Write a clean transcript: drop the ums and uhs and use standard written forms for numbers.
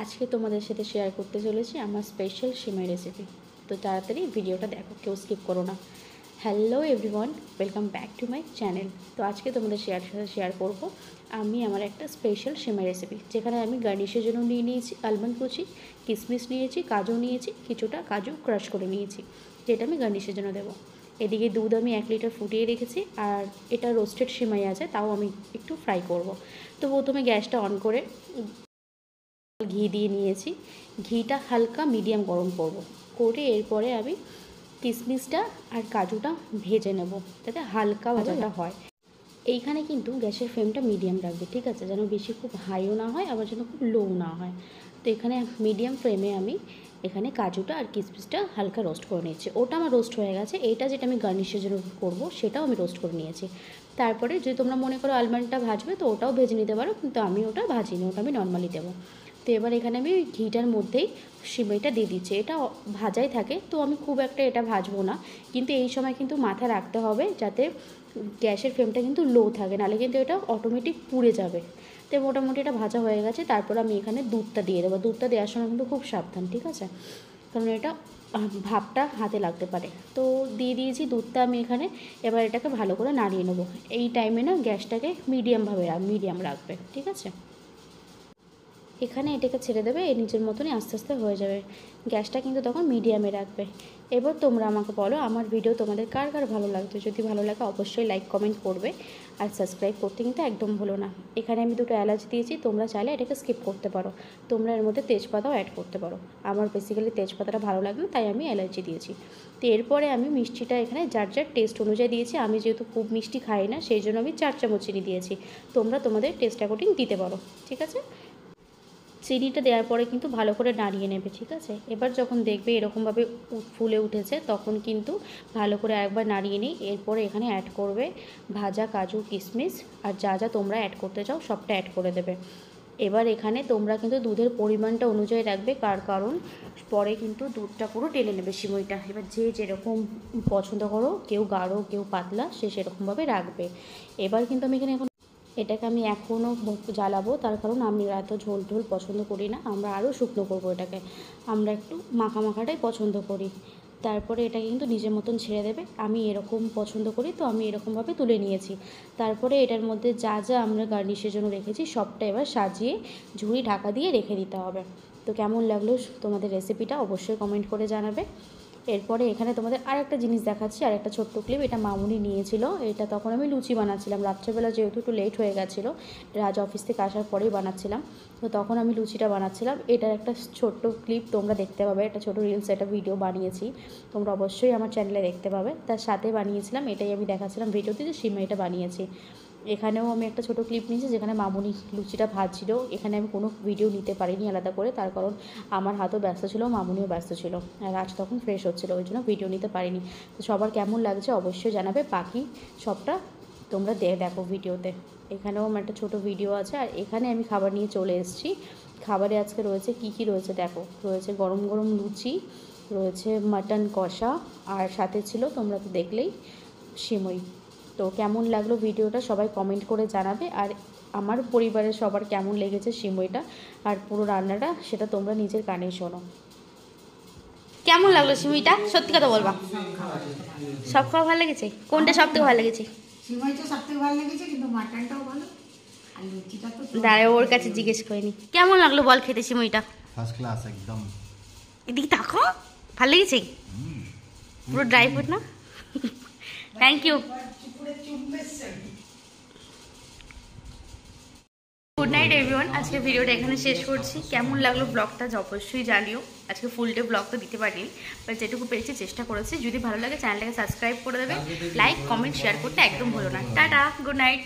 আজকে তোমাদের সাথে শেয়ার করতে চলেছি আমার স্পেশাল সিমাই রেসিপি। তো তাড়াতাড়ি ভিডিওটা দেখো, কেউ স্কিপ করো না। Hello everyone, welcome back to my channel. তো আজকে তোমাদের শেয়ার করব আমি আমার একটা স্পেশাল সিমাই রেসিপি, যেখানে আমি গার্নিশের জন্য নিয়েছি আলমন্ড কুচি, কিশমিশ নিয়েছি, কাজু নিয়েছি, কিছুটা কাজু ক্রাশ করে নিয়েছি, যেটা আমি গার্নিশের জন্য দেবো। এদিকে দুধ আমি 1 লিটার ফুটিয়ে রেখেছি, আর এটা রোস্টেড সিমাই আছে, তাও আমি একটু ফ্রাই করব। তো প্রথমে গ্যাসটা অন করে ঘি দিয়ে নিয়েছি। ঘিটা হালকা মিডিয়াম গরম করে এরপরে আমি কিশমিশটা আর কাজুটা ভেজে নেব, যাতে হালকা ভাজাটা হয়। এইখানে কিন্তু গ্যাসের ফ্লেমটা মিডিয়াম রাখবে, ঠিক আছে, যেন বেশি খুব হাইও না হয়, আবার যেন খুব লো না হয়। তো এখানে মিডিয়াম ফ্লেমে আমি এখানে কাজুটা আর কিশমিশটা হালকা রোস্ট করে নিয়েছি। ওটা আমার রোস্ট হয়ে গেছে। এইটা যেটা আমি গার্নিশের জন্য করবো, সেটাও আমি রোস্ট করে নিয়েছি। তারপরে যদি তোমরা মনে করো আলমন্ডটা ভাজবে, তো ওটাও ভেজে নিতে পারো, কিন্তু আমি ওটা ভাজিনি, ওটা আমি নর্মালি দেবো। তো এবার এখানে আমি ওই ঘিটার মধ্যেই সিমাইটা দিয়ে দিচ্ছি। এটা ভাজাই থাকে, তো আমি খুব একটা এটা ভাজবো না, কিন্তু এই সময় কিন্তু মাথা রাখতে হবে যাতে গ্যাসের ফ্লেমটা কিন্তু লো থাকে, নাহলে কিন্তু এটা অটোমেটিক পুড়ে যাবে। তো মোটামুটি এটা ভাজা হয়ে গেছে। তারপর আমি এখানে দুধটা দিয়ে দেবো। দুধটা দেওয়ার সময় কিন্তু খুব সাবধান, ঠিক আছে, কারণ এটা ভাপটা হাতে লাগতে পারে। তো দিয়ে দিয়েছি দুধটা আমি এখানে। এবার এটাকে ভালো করে নাড়িয়ে নেবো। এই টাইমে না গ্যাসটাকে মিডিয়াম রাখবে, ঠিক আছে। এখানে এটাকে ছেড়ে দেবে, এর নিজের মতনই আস্তে আস্তে হয়ে যাবে। গ্যাসটা কিন্তু তখন মিডিয়ামে রাখবে। এবার তোমরা আমাকে বলো আমার ভিডিও তোমাদের কার কার ভালো লাগতো। যদি ভালো লাগে অবশ্যই লাইক কমেন্ট করবে, আর সাবস্ক্রাইব করতে কিন্তু একদম ভুলো না। এখানে আমি 2টো এলাচ দিয়েছি, তোমরা চাইলে এটাকে স্কিপ করতে পারো। তোমরা এর মধ্যে তেজপাতাও অ্যাড করতে পারো। আমার বেসিক্যালি তেজপাতাটা ভালো লাগে না, তাই আমি এলাচি দিয়েছি। তো এরপরে আমি মিষ্টিটা এখানে যার টেস্ট অনুযায়ী দিয়েছি। আমি যেহেতু খুব মিষ্টি খাই না, সেই জন্য আমি 4 চামচ চিনি দিয়েছি। তোমরা তোমাদের টেস্ট অ্যাকর্ডিং দিতে পারো, ঠিক আছে। চিনিটা দেওয়ার পরে কিন্তু ভালো করে নাড়িয়ে নেবে, ঠিক আছে। এবার যখন দেখবে এরকমভাবে ফুলে উঠেছে, তখন কিন্তু ভালো করে একবার নাড়িয়ে নিই। এরপরে এখানে অ্যাড করবে ভাজা কাজু কিশমিশ, আর যা যা তোমরা অ্যাড করতে চাও সবটা অ্যাড করে দেবে। এবার এখানে তোমরা কিন্তু দুধের পরিমাণটা অনুযায়ী রাখবে, কারণ পরে কিন্তু দুধটা পুরো টেনে নেবে সিমইটা। এবার যে যেরকম পছন্দ করো, কেউ গাঢ় কেউ পাতলা, সে সেরকমভাবে রাখবে। এবার কিন্তু আমি এখানে এটাকে আমি এখনও জ্বালাবো, তার কারণ আমি এত ঝোল পছন্দ করি না। আমরা আরও শুকনো করবো এটাকে, আমরা একটু মাখাটাই পছন্দ করি। তারপরে এটা কিন্তু নিজের মতন ছেড়ে দেবে। আমি এরকম পছন্দ করি, তো আমি এরকমভাবে তুলে নিয়েছি। তারপরে এটার মধ্যে যা যা আমরা গার্নিশের জন্য রেখেছি সবটা এবার সাজিয়ে ঝুড়ি ঢাকা দিয়ে রেখে দিতে হবে। তো কেমন লাগলো তোমাদের রেসিপিটা অবশ্যই কমেন্ট করে জানাবে। এরপরে এখানে তোমাদের আরেকটা জিনিস দেখাচ্ছি, আরেকটা ছোট্ট ক্লিপ। এটা মামুনি নিয়েছিল। এটা তখন আমি লুচি বানাচ্ছিলাম রাত্রেবেলা, যেহেতু একটু লেট হয়ে গেছিলো, রাজ অফিস থেকে আসার পরেই বানাচ্ছিলাম। তো তখন আমি লুচিটা বানাচ্ছিলাম। এটার একটা ছোট্ট ক্লিপ তোমরা দেখতে পাবে, একটা ছোটো রিলস, একটা ভিডিও বানিয়েছি, তোমরা অবশ্যই আমার চ্যানেলে দেখতে পাবে। তার সাথে বানিয়েছিলাম, এটাই আমি দেখাচ্ছিলাম ভিডিওতে, যে সিমাইটা বানিয়েছি। এখানেও আমি একটা ছোটো ক্লিপ নিয়েছি, যেখানে মামুনি লুচিটা ভাজছিল। এখানে আমি কোনো ভিডিও নিতে পারিনি আলাদা করে, তার কারণ আমার হাতও ব্যস্ত ছিল, মামুনিও ব্যস্ত ছিল, আর রাজ তখন ফ্রেশ হচ্ছিলো, ওই জন্য ভিডিও নিতে পারিনি। তো সবার কেমন লাগছে অবশ্যই জানাবে। বাকি সবটা তোমরা দেখো ভিডিওতে। এখানেও আমার একটা ছোটো ভিডিও আছে। আর এখানে আমি খাবার নিয়ে চলে এসেছি। খাবারে আজকে রয়েছে কী রয়েছে দেখো। রয়েছে গরম গরম লুচি, রয়েছে মাটন কষা, আর সাথে ছিল, তোমরা তো দেখলেই, সিমই। তো কেমন লাগলো ভিডিওটা সবাই কমেন্ট করে জানাবে। আর আমার পরিবারের সবার কেমন লেগেছে সিমইটা আর পুরো রান্নাটা, সেটা তোমরা নিজের কানে শোনো। কেমন লাগলো সিমইটা, সত্যি কথা বলবা। সব খাওয়া ভালো লেগেছে? কোনটা সবথেকে ভালো লেগেছে? সিমইটা সবথেকে ভালো লেগেছে, কিন্তু মাটনটাও ভালো, আর লুচিটা তো দাঁড়া, ওর কাছে জিজ্ঞেস করিনি। কেমন লাগলো বল খেতে সিমইটা? ফার্স্ট ক্লাস একদম। এদিকে তাকো, ভালো লেগেছে? পুরো ড্রাই ফ্রুট না? Thank you. Good night everyone. আজকে ভিডিওটা এখানে শেষ করছি। কেমন লাগলো ব্লগটা অবশ্যই জানিও। আজকে ফুল ডে ব্লগ তো দিতে পারিনি, বাট যেটুকু পেরেছি চেষ্টা করেছি। যদি ভালো লাগে চ্যানেলটাকে সাবস্ক্রাইব করে দেবে, লাইক কমেন্ট শেয়ার করতে একদম ভুলো না। Tata, good night.